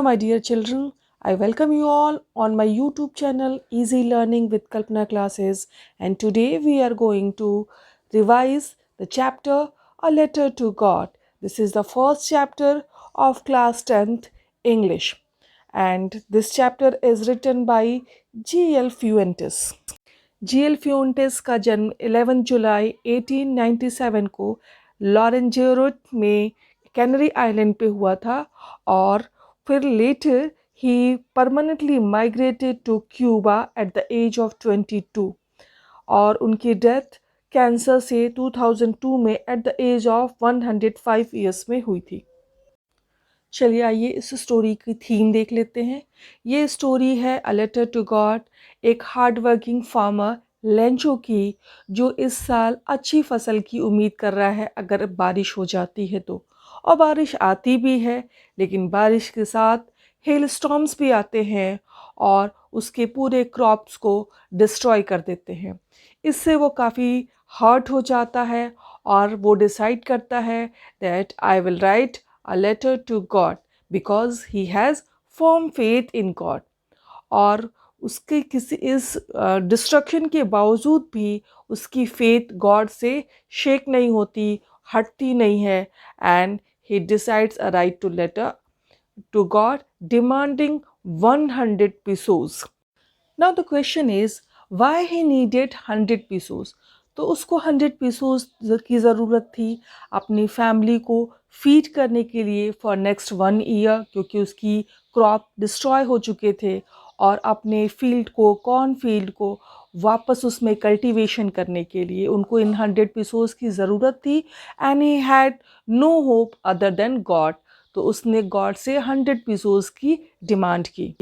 Hello, my dear children. I welcome you all on my YouTube channel Easy Learning with Kalpana Classes, and today we are going to revise the chapter A Letter to God. This is the first chapter of class 10th English, and this chapter is written by G.L. Fuentes. GL फ्यूंटेस का जन्म 11 जुलाई 1897 को लॉरेंजेरोट में canary island पे हुआ था और फिर later he permanently migrated to Cuba at the age of 22 और उनकी डेथ कैंसर से 2002 में at the age of 105 years में हुई थी। चलिए आइए इस स्टोरी की थीम देख लेते हैं। ये स्टोरी है अ लेटर टू गॉड, एक हार्ड वर्किंग फार्मर लेंचो की जो इस साल अच्छी फसल की उम्मीद कर रहा है अगर बारिश हो जाती है तो, और बारिश आती भी है लेकिन बारिश के साथ हेल स्टॉर्म्स भी आते हैं और उसके पूरे क्रॉप्स को डिस्ट्रॉय कर देते हैं। इससे वो काफ़ी हर्ट हो जाता है और वो डिसाइड करता है that I will write a letter to God because he has firm faith in God। और उसके किसी इस डिस्ट्रक्शन के बावजूद भी उसकी फेथ गॉड से शेक नहीं होती, हटती नहीं है, and he decides a write to letter to God demanding 100 pesos। Now the question is why he needed 100 pesos। तो उसको 100 pesos की ज़रूरत थी अपनी फैमिली को फीड करने के लिए फॉर नेक्स्ट 1 ईयर, क्योंकि उसकी क्रॉप डिस्ट्रॉय हो चुके थे और अपने फील्ड को, कॉर्न फील्ड को वापस उसमें कल्टीवेशन करने के लिए उनको इन 100 pesos की ज़रूरत थी। And he had no hope other than God. तो उसने गॉड से 100 pesos की डिमांड की।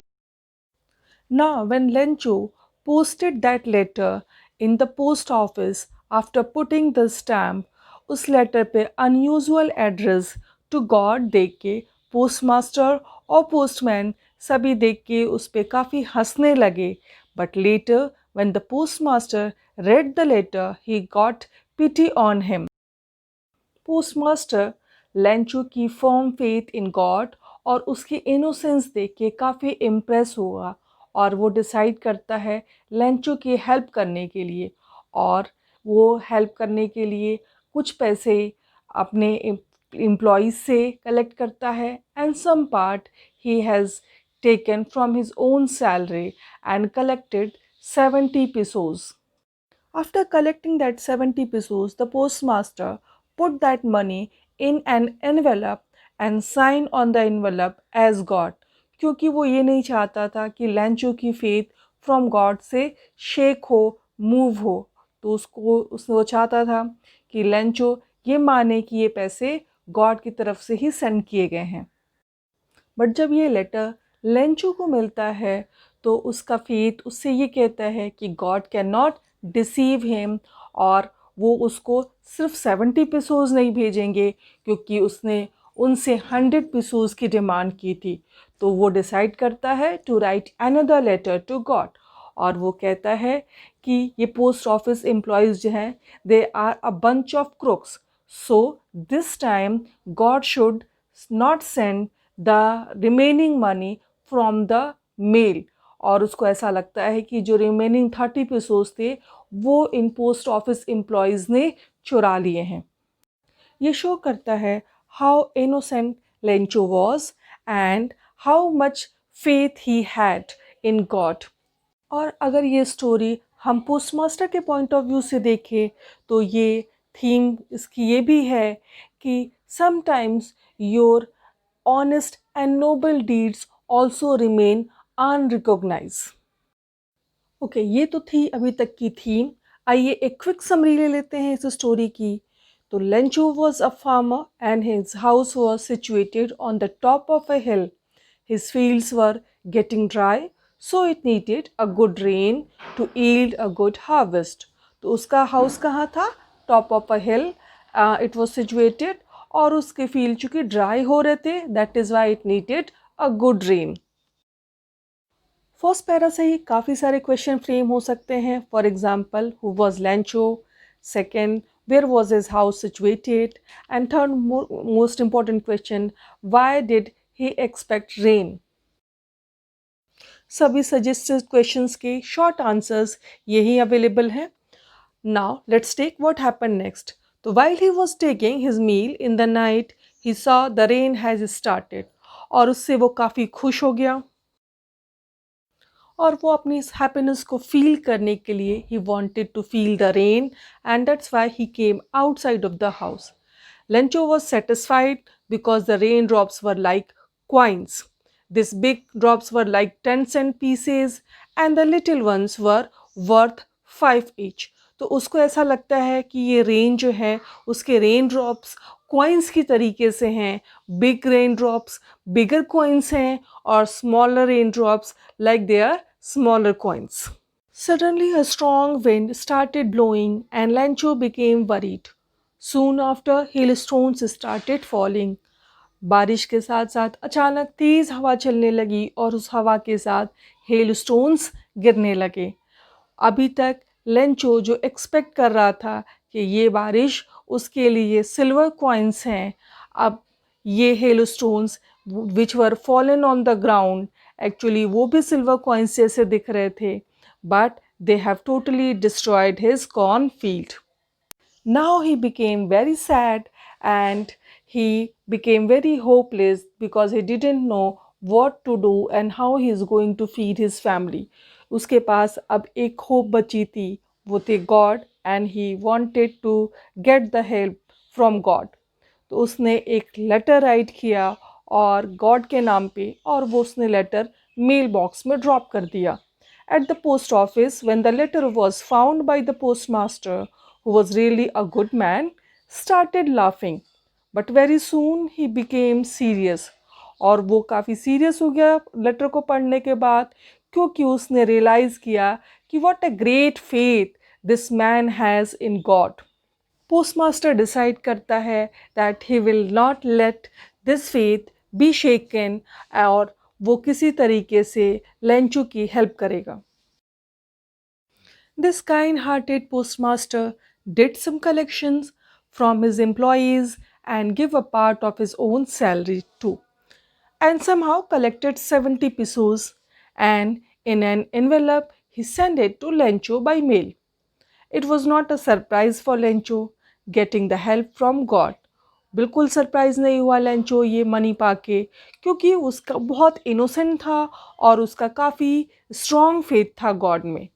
Now, when Lencho posted that letter in the post office after putting the stamp, उस लेटर पे unusual address to God देख के पोस्टमास्टर और पोस्टमैन सभी देख के उस पे काफ़ी हंसने लगे। But later, when the postmaster read the letter, he got pity on him। Postmaster Lencho की फर्म फेथ इन गॉड और उसकी इनोसेंस देख के काफ़ी इम्प्रेस हुआ और वो डिसाइड करता है लेंचो की हेल्प करने के लिए, और वो हेल्प करने के लिए कुछ पैसे अपने एम्प्लॉयज़ से कलेक्ट करता है and some part he has taken from his own salary and collected 70 pesos। After collecting that 70 pesos, the postmaster put that money in an envelope and signed on the envelope as God, क्योंकि वो ये नहीं चाहता था कि Lencho की faith from God से shake हो, मूव हो। तो उसने वो चाहता था कि लेंचो ये माने कि ये पैसे गॉड की तरफ से ही सेंड किए गए हैं। बट जब ये लेटर लेंचो को मिलता है तो उसका फेथ उससे ये कहता है कि God can not deceive him, और वो उसको सिर्फ 70 pesos नहीं भेजेंगे क्योंकि उसने उनसे 100 pesos की डिमांड की थी। तो वो डिसाइड करता है to write another letter to God, और वो कहता है कि ये पोस्ट ऑफिस एम्प्लॉयज़ जो हैं they are a bunch of crooks, so this time God should not send the remaining money from the mail. और उसको ऐसा लगता है कि जो रिमेनिंग 30 pesos थे वो इन पोस्ट ऑफिस एम्प्लॉयज़ ने चुरा लिए हैं। ये शो करता है how innocent Lencho was and how much faith he had in God. और अगर ये स्टोरी हम पोस्टमास्टर के पॉइंट ऑफ व्यू से देखें तो ये थीम इसकी ये भी है कि sometimes your honest and noble deeds also remain unrecognized। Okay, ये तो थी अभी तक की थीम। आइए एक क्विक समरी ले लेते हैं इस स्टोरी की। तो Lencho was a farmer and his house was situated on the top of a hill. His fields were getting dry, so it needed a good rain to yield a good harvest. तो उसका house कहाँ था? Top of a hill it was situated, और उसके field चूँकि dry हो रहे थे, that is why it needed a good rain. First para से ही काफ़ी सारे क्वेश्चन फ्रेम हो सकते हैं। For example, who was Lencho, second where was his house situated, and third most important question, why did he expect rain. सभी suggested questions के short answers यही अवेलेबल हैं। Now let's take what happened next. So while he was taking his meal in the night, he saw the rain has started. और उससे वो काफ़ी खुश हो गया और वो अपनी इस हैप्पीनेस को फील करने के लिए he wanted to feel the rain and that's why he came outside of the house. Lencho was satisfied because the raindrops were like coins. These big drops were like 10-cent pieces and the little ones were worth 5 each. तो उसको ऐसा लगता है कि ये rain जो है उसके रेन ड्रॉप्स कॉइन्स की तरीके से हैं, big rain drops bigger coins हैं और smaller rain drops like they are smaller coins. Suddenly, a strong wind started blowing and Lancho became worried. Soon after, hailstones started falling. बारिश के साथ साथ अचानक तेज हवा चलने लगी और उस हवा के साथ हेलस्टोन्स गिरने लगे। अभी तक लेंचो जो एक्सपेक्ट कर रहा था कि ये बारिश उसके लिए सिल्वर कॉइन्स हैं, अब ये hailstones which were fallen on the ground actually वो भी सिल्वर कॉइन्स जैसे दिख रहे थे, but they have totally destroyed his cornfield. Now he became very sad and he became very hopeless because he didn't know what to do and how he is going to feed his family. उसके पास अब एक hope बची थी, वो थे God and he wanted to get the help from God. तो उसने एक लेटर राइट किया और गॉड के नाम पे और वो उसने लेटर मेल बॉक्स में ड्रॉप कर दिया. At the post office, when the letter was found by the postmaster, who was really a good man, started laughing. But very soon he became serious. और वो काफ़ी सीरियस हो गया letter को पढ़ने के बाद, क्योंकि उसने रियलाइज़ किया कि what a great faith this man has in God. Postmaster decide करता है that he will not let this faith be shaken और वो किसी तरीके से लेंचो की हेल्प करेगा. This kind-hearted postmaster did some collections from his employees and gave a part of his own salary too, and somehow collected 70 pesos and in an envelope he sent it to Lencho by mail. It was not a surprise for Lencho getting the help from God. बिल्कुल surprise नहीं हुआ Lencho ये money पाके, क्योंकि उसका बहुत innocent था और उसका काफ़ी स्ट्रॉन्ग फेथ था गॉड में.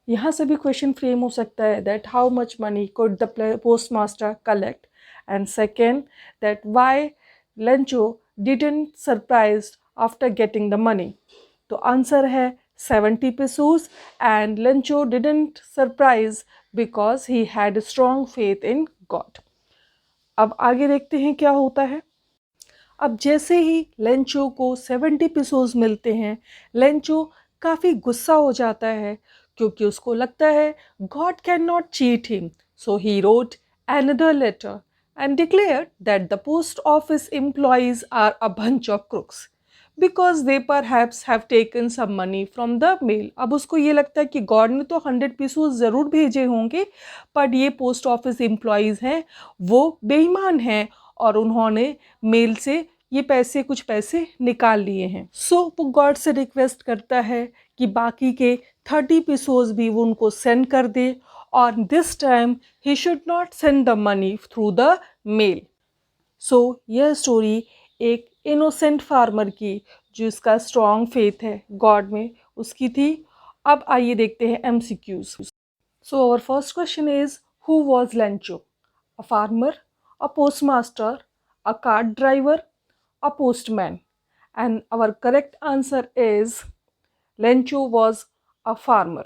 यहाँ से भी क्वेश्चन फ्रेम हो सकता है that how much money could the postmaster collect, and second that why Lencho didn't surprise after getting the money. तो आंसर है 70 pesos and Lencho didn't surprise because he had a strong faith in God. अब आगे देखते हैं क्या होता है. अब जैसे ही लेंचो को 70 pesos मिलते हैं, लेंचो काफ़ी गुस्सा हो जाता है क्योंकि उसको लगता है God cannot cheat him. So he wrote another letter and declared that the post office employees are a bunch of crooks because they perhaps have taken some money from the mail. अब उसको ये लगता है कि God ने तो 100 pesos ज़रूर भेजे होंगे, पर ये पोस्ट ऑफिस एम्प्लॉयज़ हैं वो बेईमान हैं और उन्होंने मेल से ये पैसे कुछ पैसे निकाल लिए हैं. सो वो गॉड से रिक्वेस्ट करता है कि बाकी के 30 pesos भी वो उनको सेंड कर दे और this time he should not send the money through the mail. So यह स्टोरी एक इनोसेंट फार्मर की जिसका स्ट्रॉन्ग फेथ है गॉड में उसकी थी. अब आइए देखते हैं MCQs. So our first question is who was Lencho? A farmer, a postmaster, a cart driver, a postman, and our correct answer is Lencho was a farmer.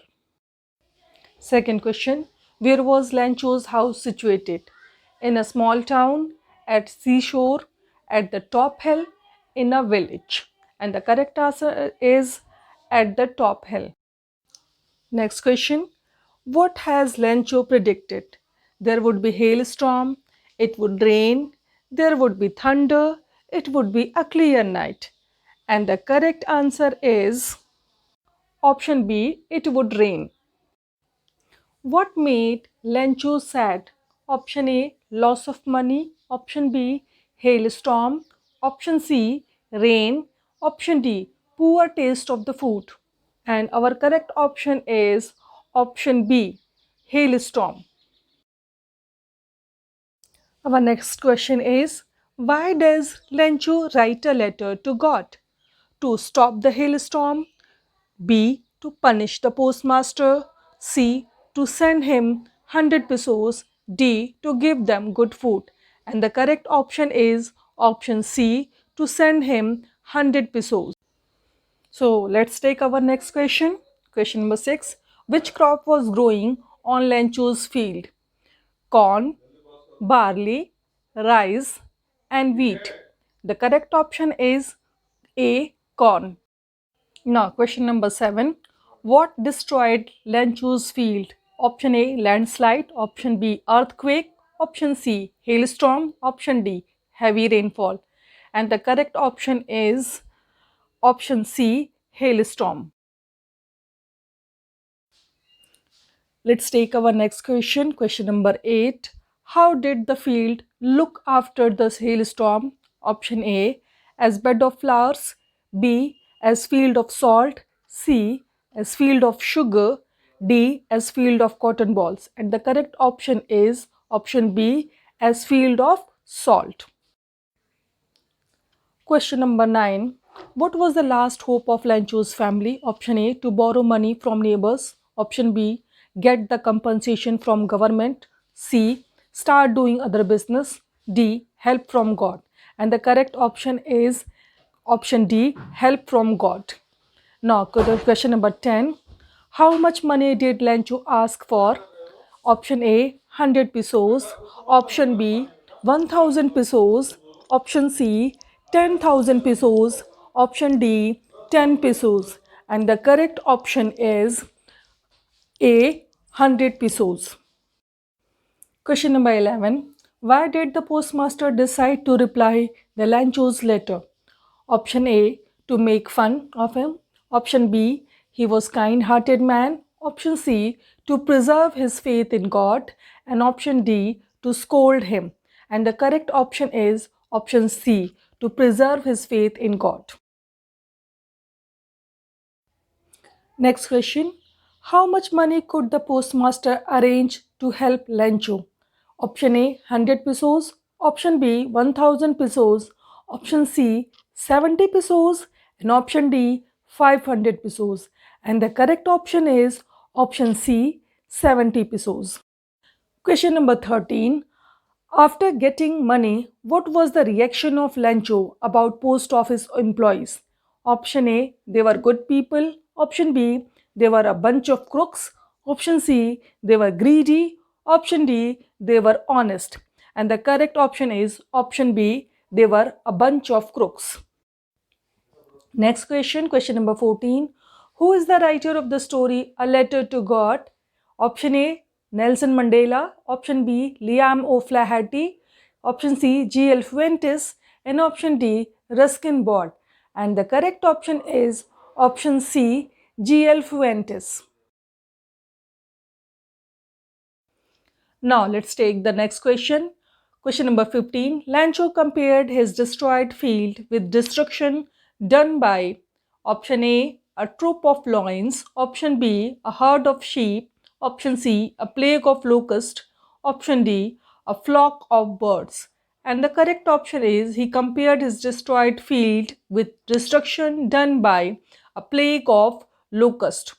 Second question, where was Lencho's house situated? In a small town, at seashore, at the top hill, in a village, and the correct answer is at the top hill. Next question, what has Lencho predicted? There would be hailstorm, it would rain, there would be thunder, it would be a clear night. And the correct answer is option B, it would rain. What made Lencho sad? Option A, loss of money. Option B, hailstorm. Option C, rain. Option D, poor taste of the food. And our correct option is option B, hailstorm. Our next question is, why does Lenchu write a letter to God? To stop the hailstorm, B. To punish the postmaster, C. To send him 100 pesos, D. To give them good food. And the correct option is option C. To send him 100 pesos. So let's take our next question. Question number 6. Which crop was growing on Lenchu's field? Corn, barley, rice, and wheat. The correct option is A. Corn. Now, question number 7. What destroyed Lenchu's field? Option A, landslide. Option B, earthquake. Option C, hailstorm. Option D, heavy rainfall. And the correct option is option C, hailstorm. Let's take our next question. Question number 8. How did the field look after the hailstorm? Option A, as bed of flowers. B, as field of salt. C, as field of sugar. D, as field of cotton balls. And the correct option is option B, as field of salt. Question number 9. What was the last hope of Lancho's family? Option A, to borrow money from neighbors. Option B, get the compensation from government. C, start doing other business. D, help from God. And the correct option is option D, help from God. Now, question number 10. How much money did Lancho ask for? Option A, 100 pesos. Option B, 1000 pesos. Option C, 10,000 pesos. Option D, 10 pesos. And the correct option is A, 100 pesos. Question number 11. Why did the postmaster decide to reply the Lancho's letter? Option A, to make fun of him. Option B, he was kind-hearted man. Option C, to preserve his faith in God. And option D, to scold him. And the correct option is option C, to preserve his faith in God. Next question. How much money could the postmaster arrange to help Lencho? Option A, 100 pesos. Option B, 1000 pesos. Option C, 70 pesos. And option D, 500 pesos. And the correct option is option C, 70 pesos. Question number 13. After getting money, what was the reaction of Lencho about post office employees? Option A, they were good people. Option B, they were a bunch of crooks. Option C, they were greedy. Option D, they were honest. And the correct option is option B, they were a bunch of crooks. Next question, question number 14. Who is the writer of the story A Letter to God? Option A, Nelson Mandela. Option B, Liam O'Flaherty. Option C, G.L. Fuentes. And option D, Ruskin Bott. And the correct option is option C, G.L. Fuentes. Now let's take the next question. Question number 15. Lancho compared his destroyed field with destruction done by option A, a troop of lions. Option B, a herd of sheep. Option C, a plague of locusts. Option D, a flock of birds. And the correct option is he compared his destroyed field with destruction done by a plague of locusts.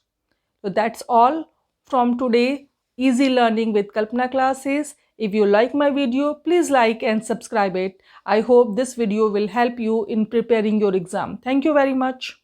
So that's all from today Easy Learning with Kalpana classes. If you like my video, please like and subscribe it. I hope this video will help you in preparing your exam. Thank you very much.